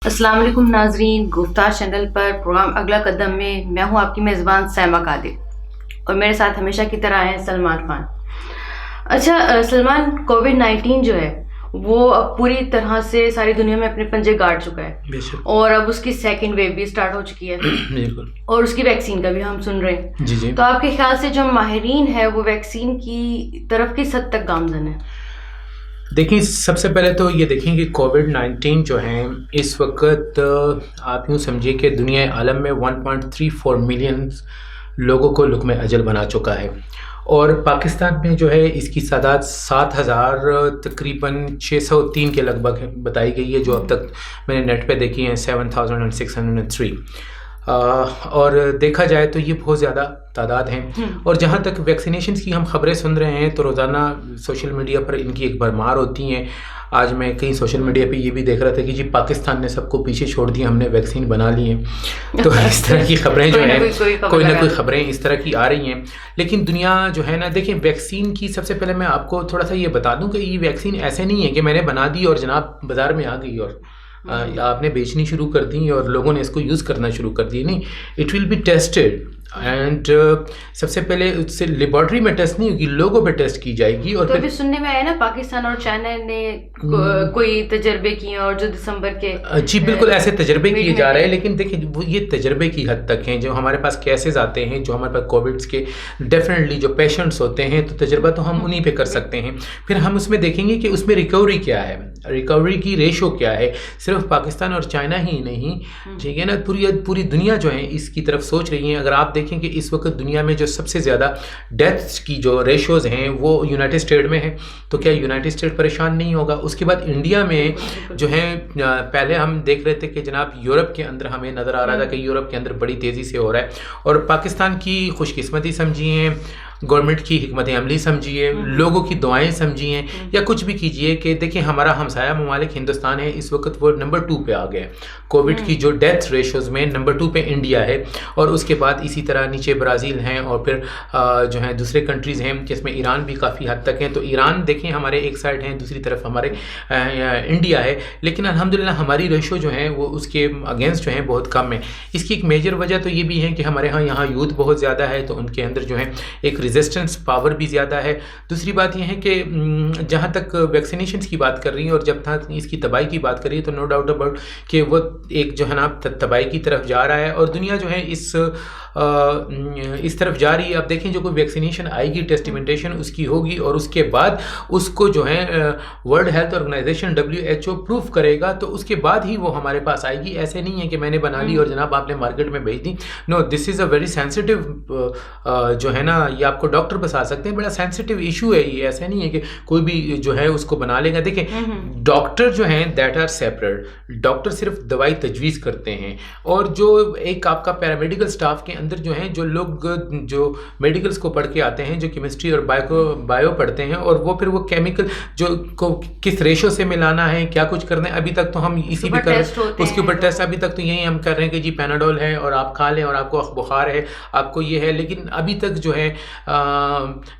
السلام علیکم ناظرین، گفتار چینل پر پروگرام اگلا قدم میں ہوں آپ کی میزبان سائمہ قادر اور میرے ساتھ ہمیشہ کی طرح ہیں سلمان خان۔ اچھا سلمان، کووڈ-19 جو ہے وہ اب پوری طرح سے ساری دنیا میں اپنے پنجے گاڑ چکا ہے اور اب اس کی سیکنڈ ویو بھی سٹارٹ ہو چکی ہے اور اس کی ویکسین کا بھی ہم سن رہے ہیں۔ تو آپ کے خیال سے جو ماہرین ہے وہ ویکسین کی طرف کس حد تک گامزن ہے؟ دیکھیں، سب سے پہلے تو یہ دیکھیں کہ کووڈ-19 جو ہے اس وقت آپ یوں سمجھیے کہ دنیا عالم میں 1.34 ملین لوگوں کو لقمہ اجل بنا چکا ہے، اور پاکستان میں جو ہے اس کی تعداد 7,000 تقریباً 603 کے لگ بھگ بتائی گئی ہے، جو اب تک میں نے نیٹ پہ دیکھی ہیں 7,603، اور دیکھا جائے تو یہ بہت زیادہ تعداد ہیں۔ اور جہاں تک ویکسینیشنز کی ہم خبریں سن رہے ہیں تو روزانہ سوشل میڈیا پر ان کی ایک بھرمار ہوتی ہیں۔ آج میں کہیں سوشل میڈیا پہ یہ بھی دیکھ رہا تھا کہ جی پاکستان نے سب کو پیچھے چھوڑ دیا، ہم نے ویکسین بنا لی ہیں۔ تو اس طرح کی خبریں جو ہیں کوئی نہ کوئی خبریں اس طرح کی آ رہی ہیں، لیکن دنیا جو ہے نا، دیکھیں ویکسین کی سب سے پہلے میں آپ کو تھوڑا سا یہ بتا دوں کہ یہ ویکسین ایسے نہیں ہے کہ میں نے بنا دی اور جناب بازار میں آ گئی اور آپ نے بیچنی شروع کر دی اور لوگوں نے اس کو یوز کرنا شروع کر دی۔ نہیں، it will be tested and سب سے پہلے اس سے لیبارٹری میں ٹیسٹ نہیں ہوگی، لوگوں پہ ٹیسٹ کی جائے گی۔ اور تو ابھی سننے میں آیا نا پاکستان اور چائنا نے کوئی تجربے کیے اور جو دسمبر کے جی بالکل ایسے تجربے کیے جا رہے ہیں، لیکن دیکھیں وہ یہ تجربے کی حد تک ہیں۔ جو ہمارے پاس کیسز آتے ہیں، جو ہمارے پاس کووڈس کے ڈیفینیٹلی جو پیشنٹس ہوتے ہیں، تو تجربہ تو ہم انہی پہ کر سکتے ہیں۔ پھر ہم اس میں دیکھیں گے کہ اس میں ریکوری کیا ہے، ریکوری کی ریشو کیا ہے۔ صرف پاکستان اور چائنا ہی نہیں، ٹھیک ہے نا، پوری دنیا جو ہے اس کی طرف سوچ رہی ہے۔ اگر آپ دیکھیں کہ اس وقت دنیا میں جو سب سے زیادہ ڈیتھس کی جو ریشوز ہیں وہ یونائٹڈ اسٹیٹ میں ہیں، تو کیا یونائٹڈ اسٹیٹ پریشان نہیں ہوگا؟ اس کے بعد انڈیا میں جو ہے، پہلے ہم دیکھ رہے تھے کہ جناب یورپ کے اندر ہمیں نظر آ رہا تھا کہ یورپ کے اندر بڑی تیزی سے ہو رہا ہے، اور پاکستان کی خوش قسمتی سمجھیے، گورنمنٹ کی حکمت عملی سمجھیے، لوگوں کی دعائیں سمجھیے، یا کچھ بھی کیجئے کہ دیکھیں ہمارا ہمسایہ ممالک ہندوستان ہے، اس وقت وہ نمبر 2 پہ آ گیا ہے کووڈ کی جو ڈیتھ ریشوز میں، نمبر 2 پہ انڈیا ہے، اور اس کے بعد اسی طرح نیچے برازیل ہیں، اور پھر جو ہیں دوسرے کنٹریز ہیں جس میں ایران بھی کافی حد تک ہیں۔ تو ایران دیکھیں ہمارے ایک سائڈ ہیں، دوسری طرف ہمارے انڈیا ہے، لیکن الحمدللہ ہماری ریشو جو ہیں وہ اس کے اگینسٹ جو ہیں بہت کم ہے۔ اس کی ایک میجر وجہ تو یہ بھی ہے کہ ہمارے یہاں یوتھ بہت زیادہ ہے، تو ان کے اندر جو ہے ایک ریزسٹنس پاور بھی زیادہ ہے۔ دوسری بات یہ ہے کہ جہاں تک ویکسینیشنز کی بات کر رہی ہیں اور جب تک اس کی تباہی کی بات کر رہی ہے، تو نو ڈاؤٹ اباؤٹ کہ وہ ایک جو ہے نا تباہی کی طرف جا رہا ہے، اور دنیا جو ہے اس طرف جا رہی ہے۔ اب دیکھیں جو کوئی ویکسینیشن آئے گی، ٹیسٹیمنٹیشن اس کی ہوگی، اور اس کے بعد اس کو جو ہے World Health Organization WHO proof کرے گا، تو اس کے بعد ہی وہ ہمارے پاس آئے گی۔ ایسے نہیں ہے کہ میں نے بنا لی اور جناب آپ نے مارکیٹ میں بھیج دی۔ نو، دس از اے ویری سینسٹیو جو ہے نا، یہ آپ کو ڈاکٹر بتا سکتے ہیں، بڑا سینسٹیو ایشو ہے یہ۔ ایسا نہیں ہے کہ کوئی بھی جو ہے اس کو بنا لے گا۔ دیکھیں ڈاکٹر جو ہیں دیٹ آر سیپریٹ، ڈاکٹر صرف دوائی تجویز کرتے ہیں، اور جو ایک آپ کا پیرامیڈیکل اسٹاف کے اندر جو ہیں جو لوگ جو میڈیکلز کو پڑھ کے آتے ہیں، جو کیمسٹری اور بایو پڑھتے ہیں، اور وہ پھر وہ کیمیکل جو کو کس ریشو سے ملانا ہے، کیا کچھ کرنا ہے، ابھی تک تو ہم اسی بھی کر اس کے اوپر ٹیسٹ ابھی تک تو یہی ہم کر رہے ہیں کہ جی پیناڈول ہے اور آپ کھا لیں، اور آپ کو بخار ہے، آپ کو یہ ہے، لیکن ابھی تک جو ہے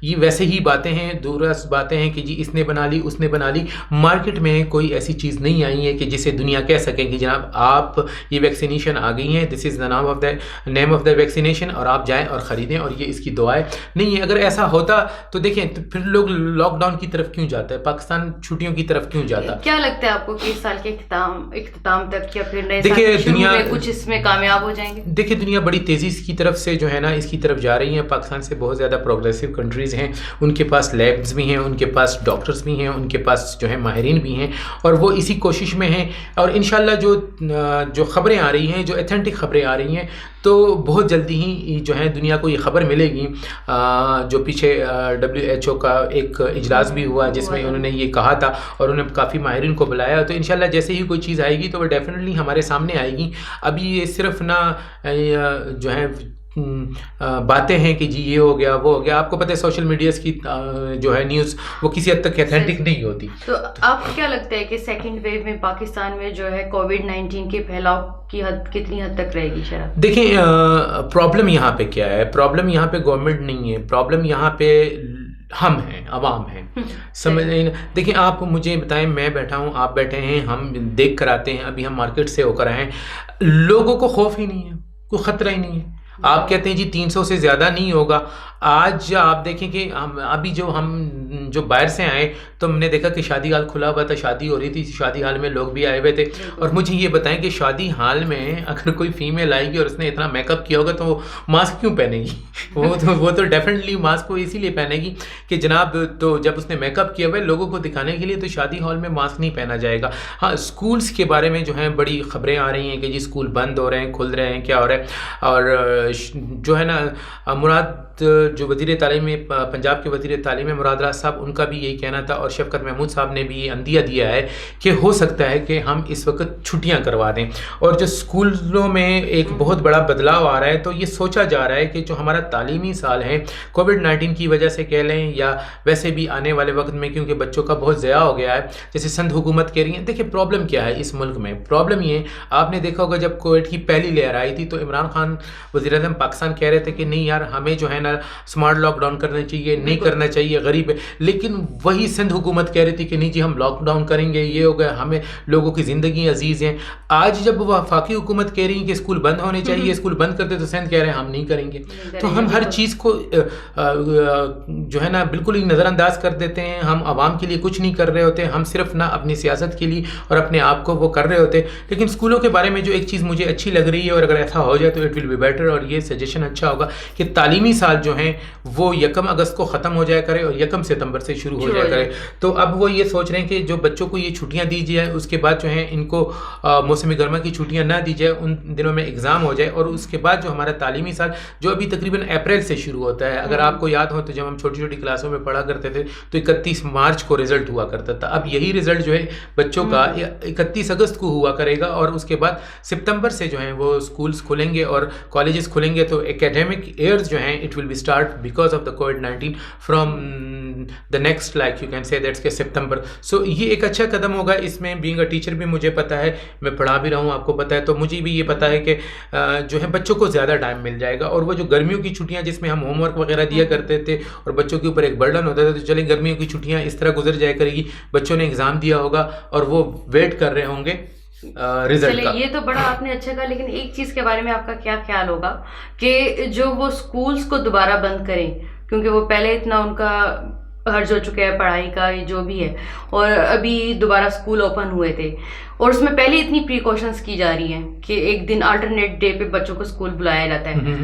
یہ ویسے ہی باتیں ہیں، دورس باتیں ہیں کہ جی اس نے بنا لی، اس نے بنا لی۔ مارکیٹ میں کوئی ایسی چیز نہیں آئی ہے کہ جسے دنیا کہہ سکے کہ جناب آپ یہ ویکسینیشن آ گئی ہیں، دس از دا نیم آف دا ویکسینیشن، اور آپ جائیں اور خریدیں، اور یہ اس کی دعائیں نہیں ہے۔ اگر ایسا ہوتا تو دیکھیں تو پھر لوگ لاک ڈاؤن کی طرف کیوں جاتا ہے، پاکستان چھٹیوں کی طرف کیوں جاتا؟ کیا لگتا ہے آپ کو کہ اس سال کے اختتام تک یا پھر نئے سال کے شروع میں کچھ اس میں کامیاب ہو جائیں گے؟ دیکھیں دنیا بڑی تیزی کی طرف سے جو ہے نا اس کی طرف جا رہی ہے۔ پاکستان سے بہت زیادہ پروگریسو کنٹریز ہیں، ان کے پاس لیبز بھی ہیں، ان کے پاس ڈاکٹرز بھی ہیں، ان کے پاس جو ہے ماہرین بھی ہیں، اور وہ اسی کوشش میں ہیں۔ اور انشاءاللہ جو خبریں آ رہی ہیں، جو ایتھینٹک خبریں آ رہی ہیں، تو بہت جلدی ہی جو ہے دنیا کو یہ خبر ملے گی۔ جو پیچھے WHO کا ایک اجلاس بھی ہوا جس میں انہوں نے یہ کہا تھا، اور انہوں نے کافی ماہرین کو بلایا، تو انشاءاللہ جیسے ہی کوئی چیز آئے گی تو وہ ڈیفینیٹلی ہمارے سامنے آئے گی۔ ابھی یہ صرف نہ جو ہے باتیں ہیں کہ جی یہ ہو گیا وہ ہو گیا، آپ کو پتہ ہے سوشل میڈیاز کی جو ہے نیوز وہ کسی حد تک ایتھینٹک نہیں ہوتی۔ تو آپ کو کیا لگتا ہے کہ سیکنڈ ویو میں پاکستان میں جو ہے کووڈ-19 کے پھیلاؤ کی حد کتنی حد تک رہے گی شرح؟ دیکھیں پرابلم یہاں پہ کیا ہے، پرابلم یہاں پہ گورنمنٹ نہیں ہے، پرابلم یہاں پہ ہم ہیں، عوام ہیں. سمجھ دیکھیں آپ مجھے بتائیں، میں بیٹھا ہوں، آپ بیٹھے ہیں، ہم دیکھ کر آتے ہیں، ابھی ہم مارکیٹ سے ہو کر آئے ہیں، لوگوں کو خوف ہی نہیں ہے، کوئی خطرہ ہی نہیں ہے. آپ کہتے ہیں جی 300 سے زیادہ نہیں ہوگا. آج آپ دیکھیں کہ ابھی جو باہر سے آئے تو ہم نے دیکھا کہ شادی ہال کھلا ہوا تھا، شادی ہو رہی تھی، شادی ہال میں لوگ بھی آئے ہوئے تھے. اور مجھے یہ بتائیں کہ شادی ہال میں اگر کوئی فیمیل آئے گی اور اس نے اتنا میک اپ کیا ہوگا تو وہ ماسک کیوں پہنے گی؟ وہ تو ڈیفینیٹلی ماسک کو اسی لیے پہنے گی کہ جناب، تو جب اس نے میک اپ کیا ہوا ہے لوگوں کو دکھانے کے لیے، تو شادی ہال میں ماسک نہیں پہنا جائے گا. ہاں، اسکولس کے بارے میں جو ہیں بڑی خبریں آ رہی ہیں کہ جی اسکول بند ہو رہے ہیں، کھل رہے ہیں، کیا ہو رہا ہے. اور جو ہے نا مراد جو وزیر تعلیم پنجاب کے وزیر تعلیم مراد راج صاحب، ان کا بھی یہی کہنا تھا، اور شفقت محمود صاحب نے بھی یہ عندیہ دیا ہے کہ ہو سکتا ہے کہ ہم اس وقت چھٹیاں کروا دیں. اور جو اسکولوں میں ایک بہت بڑا بدلاؤ آ رہا ہے، تو یہ سوچا جا رہا ہے کہ جو ہمارا تعلیمی سال ہے کووڈ-19 کی وجہ سے کہہ لیں یا ویسے بھی آنے والے وقت میں، کیونکہ بچوں کا بہت ضیاع ہو گیا ہے، جیسے سندھ حکومت کہہ رہی ہے. دیکھیں پرابلم کیا ہے اس ملک میں، پرابلم یہ آپ نے دیکھا ہوگا جب کووڈ کی پہلی لہر آئی تھی تو عمران خان وزیر اعظم پاکستان کہہ رہے تھے کہ نہیں یار، ہمیں جو ہے نا اسمارٹ لاک ڈاؤن کرنا چاہیے، نہیں کرنا چاہیے، غریب ہے. لیکن وہی سندھ حکومت کہہ رہی تھی کہ نہیں جی ہم لاک ڈاؤن کریں گے، یہ ہو گیا، ہمیں لوگوں کی زندگی عزیز ہیں. آج جب وفاقی حکومت کہہ رہی ہے کہ اسکول بند ہونے چاہیے، اسکول بند کرتے تو سندھ کہہ رہے ہیں ہم نہیں کریں گے. تو ہم ہر چیز کو جو ہے نا بالکل ہی نظر انداز کر دیتے ہیں. ہم عوام کے لیے کچھ نہیں کر رہے ہوتے، ہم صرف نہ اپنی سیاست کے لیے اور اپنے آپ کو وہ کر رہے ہوتے. لیکن اسکولوں کے بارے میں جو ایک چیز مجھے اچھی لگ رہی ہے، اور اگر ایسا ہو جائے تو اٹ ول بی بیٹر، اور یہ سجیشن اچھا ہوگا کہ تعلیمی سال جو ہیں وہ 1 اگست کو ختم ہو جایا کرے اور 1 ستمبر سے شروع ہو جایا کرے. تو اب وہ یہ سوچ رہے ہیں کہ جو بچوں کو یہ چھٹیاں دی جائے، اس کے بعد جو ہیں ان کو موسم گرما کی چھٹیاں نہ دی جائے، ان دنوں میں ایگزام ہو جائے. اور اس کے بعد جو ہمارا تعلیمی سال جو ابھی تقریباً اپریل سے شروع ہوتا ہے، اگر آپ کو یاد ہو تو جب ہم چھوٹی چھوٹی کلاسوں میں پڑھا کرتے تھے تو 31 مارچ کو رزلٹ ہوا کرتا تھا. اب یہی رزلٹ جو ہے بچوں کا 31 اگست کو ہوا کرے گا، اور اس کے بعد ستمبر سے جو ہیں وہ اسکولس کھلیں گے اور کالجز کھلیں گے. تو اکیڈیمک ایئرز جو ہیں it will be start because of the کووڈ-19 from the next like you can say that's کہ سپتمبر. سو یہ ایک اچھا قدم ہوگا. اس میں بینگ اے ٹیچر بھی مجھے پتہ ہے، میں پڑھا بھی رہا ہوں، آپ کو پتہ ہے، تو مجھے بھی یہ پتہ ہے کہ جو ہے بچوں کو زیادہ ٹائم مل جائے گا. اور وہ جو گرمیوں کی چھٹیاں جس میں ہم ہوم ورک وغیرہ دیا کرتے تھے اور بچوں کے اوپر ایک برڈن ہوتا تھا، تو چلیں گرمیوں کی چھٹیاں اس طرح گزر جائے کرے گی، بچوں نے ایگزام دیا ہوگا اور وہ ویٹ کر رہے ہوں گے رزلٹ کا. یہ تو بڑا آپ نے اچھا کہا، لیکن ایک چیز کے بارے میں آپ کا کیا خیال ہوگا کہ جو وہ اسکولس کو دوبارہ بند کریں، کیونکہ وہ پہلے اتنا ان کا حرج ہو چکا ہے پڑھائی کا جو بھی ہے، اور ابھی دوبارہ اسکول اوپن ہوئے تھے اور اس میں پہلے اتنی پریکاشنس کی جا رہی ہیں کہ ایک دن آلٹرنیٹ ڈے پہ بچوں کو اسکول بلایا جاتا ہے.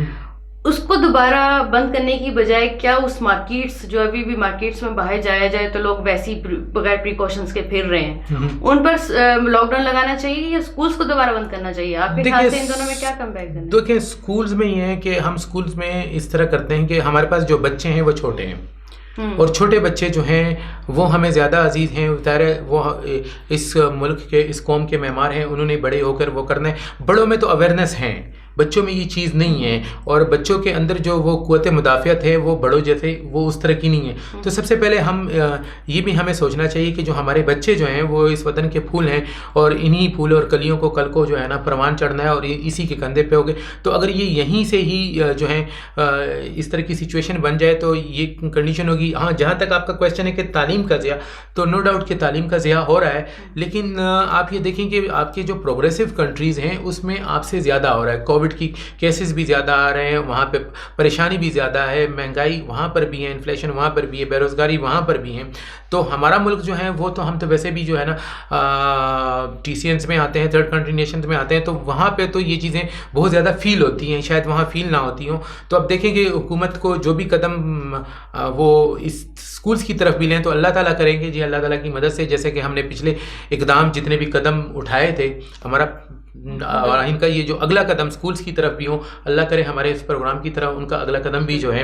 اس کو دوبارہ بند کرنے کی بجائے کیا اس مارکیٹس جو ابھی بھی مارکیٹس میں باہر جایا جائے تو لوگ ویسے ہی بغیر پریکاشنس کے پھر رہے ہیں، ان پر لاک ڈاؤن لگانا چاہیے یا اسکولس کو دوبارہ بند کرنا چاہیے؟ آپ کے خیال سے ان دونوں میں کیا کمپیئر کرنا ہے؟ دیکھیں اسکولز میں یہ ہے کہ ہم اسکولز میں اس طرح کرتے ہیں کہ ہمارے پاس جو بچے ہیں وہ چھوٹے ہیں، اور چھوٹے بچے جو ہیں وہ ہمیں زیادہ عزیز ہیں. ظاہر ہے وہ اس ملک کے، اس قوم کے معمار ہیں، انہوں نے بڑے ہو کر وہ کرنا ہے. بڑوں میں تو اویئرنیس ہیں، بچوں میں یہ چیز نہیں ہے، اور بچوں کے اندر جو وہ قوت مدافعت ہے وہ بڑوں جیسے وہ اس طرح کی نہیں ہے. تو سب سے پہلے یہ بھی ہمیں سوچنا چاہیے کہ جو ہمارے بچے جو ہیں وہ اس وطن کے پھول ہیں، اور انہی پھول اور کلیوں کو کل کو جو ہے نا پروان چڑھنا ہے، اور اسی کے کندھے پہ ہوگے. تو اگر یہ یہیں سے ہی جو ہے اس طرح کی سچویشن بن جائے تو یہ کنڈیشن ہوگی. ہاں، جہاں تک آپ کا کویشچن ہے کہ تعلیم کا ضیاع، تو نو ڈاؤٹ کہ تعلیم کا ضیاع ہو رہا ہے، لیکن آپ یہ دیکھیں کہ آپ کے جو پروگریسو کنٹریز ہیں اس میں آپ سے زیادہ ہو رہا ہے. کووڈ کی کیسز بھی زیادہ آ رہے ہیں، وہاں پہ پریشانی بھی زیادہ ہے، مہنگائی وہاں پر بھی ہے، انفلیشن وہاں پر بھی ہے، بے روزگاری وہاں پر بھی ہے. تو ہمارا ملک جو ہے وہ تو ہم تو ویسے بھی جو ہے نا TCNs میں آتے ہیں، تھرڈ کنٹری نیشنز میں آتے ہیں، تو وہاں پہ تو یہ چیزیں بہت زیادہ فیل ہوتی ہیں، شاید وہاں فیل نہ ہوتی ہوں. تو اب دیکھیں کہ حکومت کو جو بھی قدم وہ اس اسکولس کی طرف بھی لیں تو اللہ تعالیٰ کریں گے جی، اللہ تعالیٰ کی مدد سے. جیسے کہ ہم نے پچھلے اقدام جتنے بھی قدم اٹھائے تھے، ہمارا اور ان کا یہ جو اگلا قدم اسکولس کی طرف بھی ہو، اللہ کرے ہمارے اس پروگرام کی طرف ان کا اگلا قدم بھی جو ہے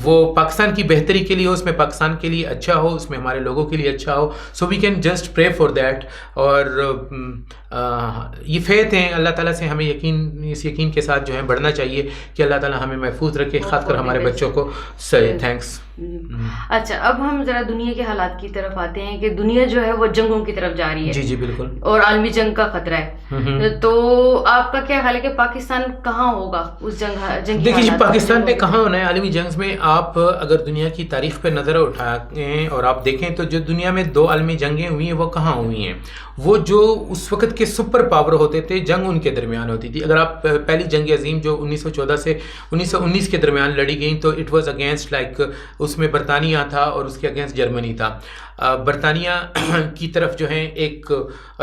وہ پاکستان کی بہتری کے لیے ہو، اس میں پاکستان کے لیے اچھا ہو، اس میں ہمارے لوگوں کے لیے اچھا ہو. So we can just pray for that. اور یہ فیتھ ہیں اللہ تعالیٰ سے، ہمیں اس یقین کے ساتھ جو ہے بڑھنا چاہیے کہ اللہ تعالیٰ ہمیں محفوظ رکھے، خاص کر ہمارے بچوں کو. صحیح، تھینکس. اچھا، اب ہم ذرا دنیا کے حالات کی طرف آتے ہیں کہ دنیا جو ہے وہ جنگوں کی طرف جا رہی ہے. جی جی بالکل. اور عالمی جنگ کا خطرہ ہے. تو آپ کا کیا خیال ہے کہ پاکستان کہاں ہوگا اس جنگ؟ دیکھیے جی، پاکستان نے کہاں ہونا ہے عالمی جنگ میں. آپ اگر دنیا کی تاریخ پہ نظر اٹھائیں اور آپ دیکھیں تو جو دنیا میں 2 عالمی جنگیں ہوئی ہیں وہ کہاں ہوئی ہیں. وہ جو اس وقت کے سپر پاور ہوتے تھے، جنگ ان کے درمیان ہوتی تھی. اگر آپ پہلی جنگ عظیم جو 1914 سے 1919 کے درمیان لڑی گئیں تو اٹ واز اگینسٹ لائک اس میں برطانیہ تھا اور اس کے اگینسٹ جرمنی تھا. برطانیہ کی طرف جو ہے ایک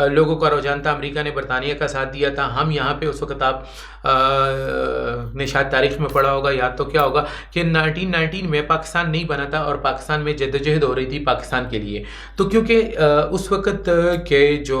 لوگوں کا رجحان تھا، امریکہ نے برطانیہ کا ساتھ دیا تھا. ہم یہاں پہ اس وقت آپ نے شاید تاریخ میں پڑھا ہوگا، یاد تو کیا ہوگا کہ 1919 میں پاکستان نہیں بنا تھا اور پاکستان میں جدوجہد ہو رہی تھی پاکستان کے لیے. تو کیونکہ اس وقت کے جو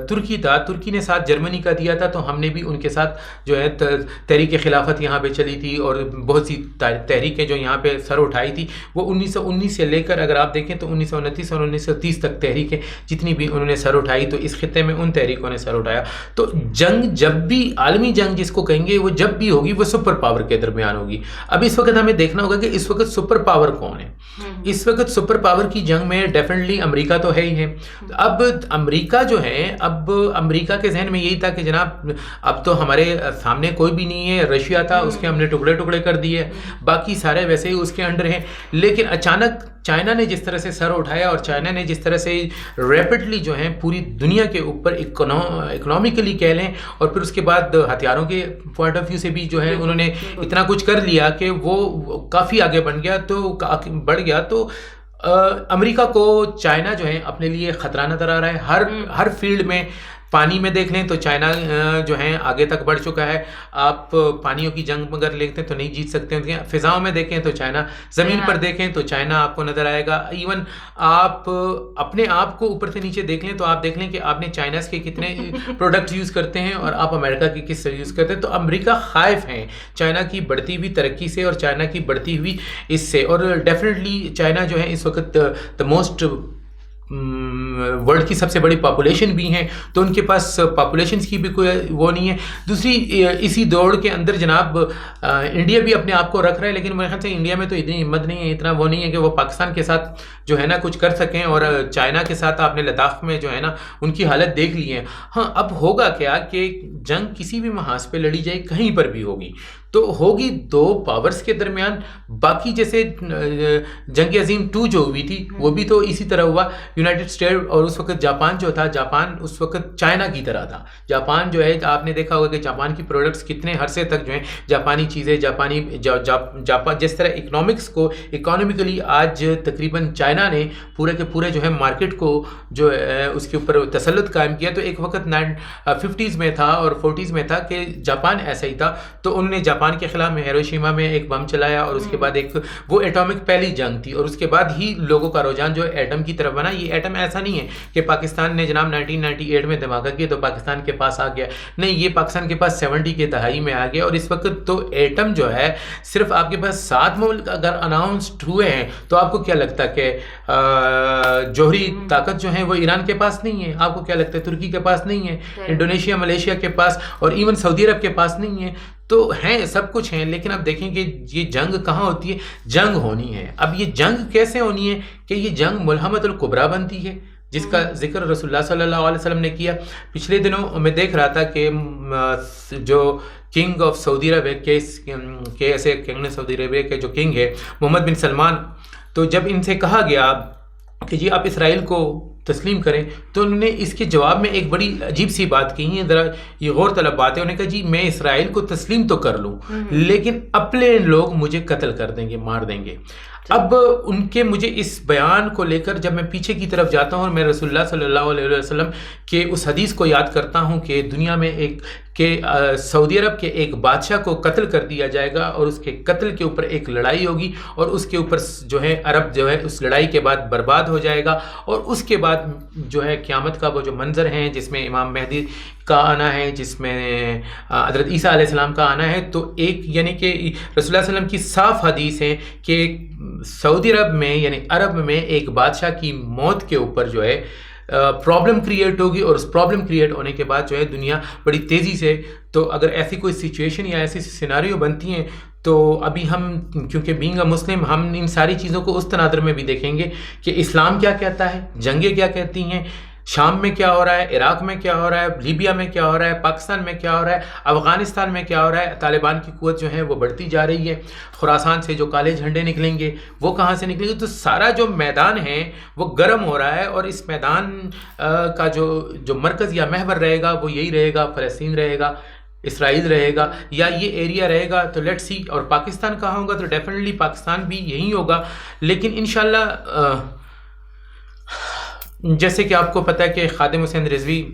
ترکی تھا، ترکی نے ساتھ جرمنی کا دیا تھا، تو ہم نے بھی ان کے ساتھ جو ہے تحریک خلافت یہاں پہ چلی تھی اور بہت سی تحریکیں جو یہاں پہ سر اٹھائی تھی وہ 1919 سے لے کر اگر آپ دیکھیں تو 1929 اور 1930 تک تحریکیں جتنی بھی انہوں نے سر اٹھائی تو اس خطے میں ان تحریکوں نے سر اٹھایا. تو جنگ جب بھی عالمی جنگ جس کو کہیں گے وہ جب بھی ہوگی وہ سپر پاور کے درمیان ہوگی. اب اس وقت ہمیں دیکھنا ہوگا کہ اس وقت سپر پاور کون ہے. اس وقت سپر پاور کی جنگ میں ڈیفینیٹلی امریکہ تو ہے ہی ہے. اب امریکہ جو ہے، اب امریکہ کے ذہن میں یہی تھا کہ جناب اب تو ہمارے سامنے کوئی بھی نہیں ہے. رشیا تھا، اس کے ہم نے ٹکڑے ٹکڑے کر دیے، باقی سارے ویسے ہی اس کے انڈر ہیں. لیکن اچانک چائنا نے جس طرح سے سر اٹھایا اور چائنا نے جس طرح سے ریپڈلی جو ہیں پوری دنیا کے اوپر اکنامکلی کہہ لیں اور پھر اس کے بعد ہتھیاروں کے پوائنٹ آف ویو سے بھی جو ہے انہوں نے اتنا کچھ کر لیا کہ وہ کافی آگے بڑھ گیا. تو امریکہ کو چائنا جو ہے اپنے لیے خطرہ نظر آ رہا ہے. ہر فیلڈ میں پانی میں دیکھ لیں تو چائنا جو ہے آگے تک بڑھ چکا ہے. آپ پانیوں کی جنگ اگر لیتے ہیں تو نہیں جیت سکتے ہیں. فضاؤں میں دیکھیں تو چائنا، زمین پر دیکھیں تو چائنا آپ کو نظر آئے گا. ایون آپ اپنے آپ کو اوپر سے نیچے دیکھ لیں تو آپ دیکھ لیں کہ آپ نے چائنا کے کتنے پروڈکٹس یوز کرتے ہیں اور آپ امریکہ کی کس طرح یوز کرتے ہیں. تو امریکہ خائف ہیں چائنا کی بڑھتی ہوئی ترقی سے اور چائنا کی بڑھتی ہوئی اس سے. اور ڈیفینیٹلی چائنا جو ہے اس وقت دا موسٹ ورلڈ کی سب سے بڑی پاپولیشن بھی ہیں، تو ان کے پاس پاپولیشنز کی بھی کوئی وہ نہیں ہے. دوسری اسی دوڑ کے اندر جناب انڈیا بھی اپنے آپ کو رکھ رہا ہے، لیکن میرے خیال سے انڈیا میں تو اتنی ہمت نہیں ہے، اتنا وہ نہیں ہے کہ وہ پاکستان کے ساتھ جو ہے نا کچھ کر سکیں. اور چائنا کے ساتھ آپ نے لداخ میں جو ہے نا ان کی حالت دیکھ لی ہے. ہاں اب ہوگا کیا کہ جنگ کسی بھی محاذ پہ لڑی جائے، کہیں پر بھی ہوگی تو ہوگی 2 پاورز کے درمیان. باقی جیسے جنگ عظیم 2 جو ہوئی تھی وہ بھی تو اسی طرح ہوا. یونائٹڈ اسٹیٹ اور اس وقت جاپان جو تھا، جاپان اس وقت چائنا کی طرح تھا. جاپان جو ہے آپ نے دیکھا ہوگا کہ جاپان کی پروڈکٹس کتنے عرصے تک جو ہیں جاپانی چیزیں، جاپانی جاپان جس طرح اکنامکس کو اکانومیکلی آج تقریباً چائنا نے پورے کے پورے جو ہے مارکیٹ کو جو ہے اس کے اوپر تسلط قائم کیا. تو ایک وقت 50s میں تھا اور 40s میں تھا کہ جاپان ایسا ہی تھا. تو انہوں نے جاپان کے خلاف میں ہیروشیما میں ایک بم چلایا اور اس کے بعد ایک وہ ایٹامک پہلی جنگ تھی اور اس کے بعد ہی لوگوں کا رجحان جو ایٹم کی طرف بنا. یہ ایٹم ایسا نہیں ہے کہ پاکستان نے جناب 1998 میں دھماکہ کیا تو پاکستان کے پاس آ گیا، نہیں، یہ پاکستان کے پاس 70 کے دہائی میں آ گیا. اور اس وقت تو ایٹم جو ہے صرف آپ کے پاس 7 ملک اگر اناؤنسڈ ہوئے ہیں تو آپ کو کیا لگتا ہے کہ جوہری طاقت جو ہے وہ ایران کے پاس نہیں ہے؟ آپ کو کیا لگتا ہے ترکی کے پاس نہیں ہے؟ انڈونیشیا، ملیشیا کے پاس اور ایون سعودی عرب کے پاس نہیں ہے. تو ہیں، سب کچھ ہیں، لیکن اب دیکھیں کہ یہ جنگ کہاں ہوتی ہے. جنگ ہونی ہے. اب یہ جنگ کیسے ہونی ہے کہ یہ جنگ ملحمۃ الکبریٰ بنتی ہے جس کا ذکر رسول اللہ صلی اللہ علیہ وسلم نے کیا. پچھلے دنوں میں دیکھ رہا تھا کہ جو کنگ آف سعودی عرب ہے، ایسے کنگ سعودی عربیہ کے جو کنگ ہے محمد بن سلمان، تو جب ان سے کہا گیا کہ جی آپ اسرائیل کو تسلیم کریں تو انہوں نے اس کے جواب میں ایک بڑی عجیب سی بات کہی ہے. ذرا یہ غور طلب بات ہے. انہوں نے کہا جی میں اسرائیل کو تسلیم تو کر لوں لیکن اپنے لوگ مجھے قتل کر دیں گے، مار دیں گے. اب ان کے مجھے اس بیان کو لے کر جب میں پیچھے کی طرف جاتا ہوں اور میں رسول اللہ صلی اللہ علیہ وسلم کے اس حدیث کو یاد کرتا ہوں کہ دنیا میں سعودی عرب کے ایک بادشاہ کو قتل کر دیا جائے گا اور اس کے قتل کے اوپر ایک لڑائی ہوگی اور اس کے اوپر جو ہے عرب جو ہے اس لڑائی کے بعد برباد ہو جائے گا. اور اس کے بعد جو ہے قیامت کا وہ جو منظر ہیں جس میں امام مہدی کا آنا ہے، جس میں حضرت عیسیٰ علیہ السلام کا آنا ہے، تو ایک یعنی کہ رسول اللہ صلی اللہ علیہ وسلم کی صاف حدیث ہے کہ سعودی عرب میں یعنی عرب میں ایک بادشاہ کی موت کے اوپر جو ہے پرابلم کریٹ ہوگی اور اس پرابلم کریٹ ہونے کے بعد جو ہے دنیا بڑی تیزی سے، تو اگر ایسی کوئی سچویشن یا ایسی سیناریو بنتی ہیں تو ابھی ہم کیونکہ بینگ اے مسلم ہم ان ساری چیزوں کو اس تناظر میں بھی دیکھیں گے کہ اسلام کیا کہتا ہے، جنگیں کیا کہتی ہیں، شام میں کیا ہو رہا ہے، عراق میں کیا ہو رہا ہے، لیبیا میں کیا ہو رہا ہے، پاکستان میں کیا ہو رہا ہے، افغانستان میں کیا ہو رہا ہے، طالبان کی قوت جو ہے وہ بڑھتی جا رہی ہے، خراسان سے جو کالے جھنڈے نکلیں گے وہ کہاں سے نکلیں گے. تو سارا جو میدان ہے وہ گرم ہو رہا ہے، اور اس میدان کا جو مرکز یا محور رہے گا وہ یہی رہے گا، فلسطین رہے گا، اسرائیل رہے گا، یا یہ ایریا رہے گا. تو لیٹ سی. اور پاکستان کہاں ہوگا؟ تو ڈیفینیٹلی پاکستان بھی یہی ہوگا. لیکن انشاءاللہ جیسے کہ آپ کو پتہ ہے کہ خادم حسین رضوی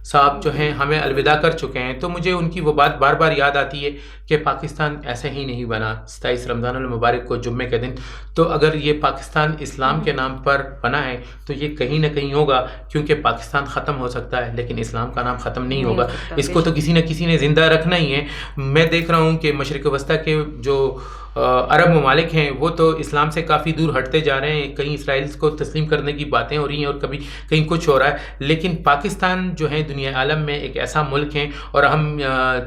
صاحب جو ہیں ہمیں الوداع کر چکے ہیں، تو مجھے ان کی وہ بات بار بار یاد آتی ہے کہ پاکستان ایسے ہی نہیں بنا 27 رمضان المبارک کو جمعے کے دن. تو اگر یہ پاکستان اسلام کے نام پر بنا ہے تو یہ کہیں نہ کہیں ہوگا، کیونکہ پاکستان ختم ہو سکتا ہے لیکن اسلام کا نام ختم نہیں ہوگا. اس کو تو کسی نہ کسی نے زندہ رکھنا ہی ہے. میں دیکھ رہا ہوں کہ مشرق وسطیٰ کے جو عرب ممالک ہیں وہ تو اسلام سے کافی دور ہٹتے جا رہے ہیں. کہیں اسرائیل کو تسلیم کرنے کی باتیں ہو رہی ہیں اور کبھی کہیں کچھ ہو رہا ہے. لیکن پاکستان جو ہے دنیا عالم میں ایک ایسا ملک ہے، اور ہم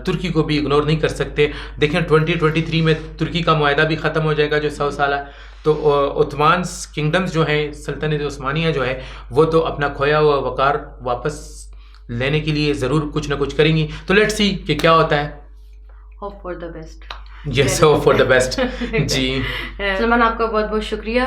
ترکی کو بھی اگنور نہیں کر سکتے. دیکھیں 2023 میں ترکی کا معاہدہ بھی ختم ہو جائے گا جو 100 سالہ. تو عثمانس کنگڈمز جو ہیں، سلطنت عثمانیہ جو ہے وہ تو اپنا کھویا ہوا وقار واپس لینے کے لیے ضرور کچھ نہ کچھ کریں گی. تو لیٹس سی کہ کیا ہوتا ہے. Hope for the best. Yes, hope for the best. جی سلمان، آپ کا بہت بہت شکریہ.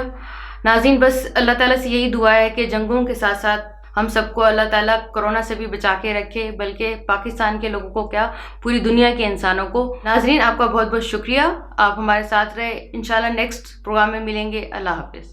ناظرین، بس اللہ تعالیٰ سے یہی دعا ہے کہ جنگوں کے ساتھ ساتھ ہم سب کو اللہ تعالیٰ کرونا سے بھی بچا کے رکھے، بلکہ پاکستان کے لوگوں کو کیا، پوری دنیا کے انسانوں کو. ناظرین، آپ کا بہت بہت شکریہ، آپ ہمارے ساتھ رہے. انشاءاللہ نیکسٹ پروگرام میں ملیں گے. اللہ حافظ.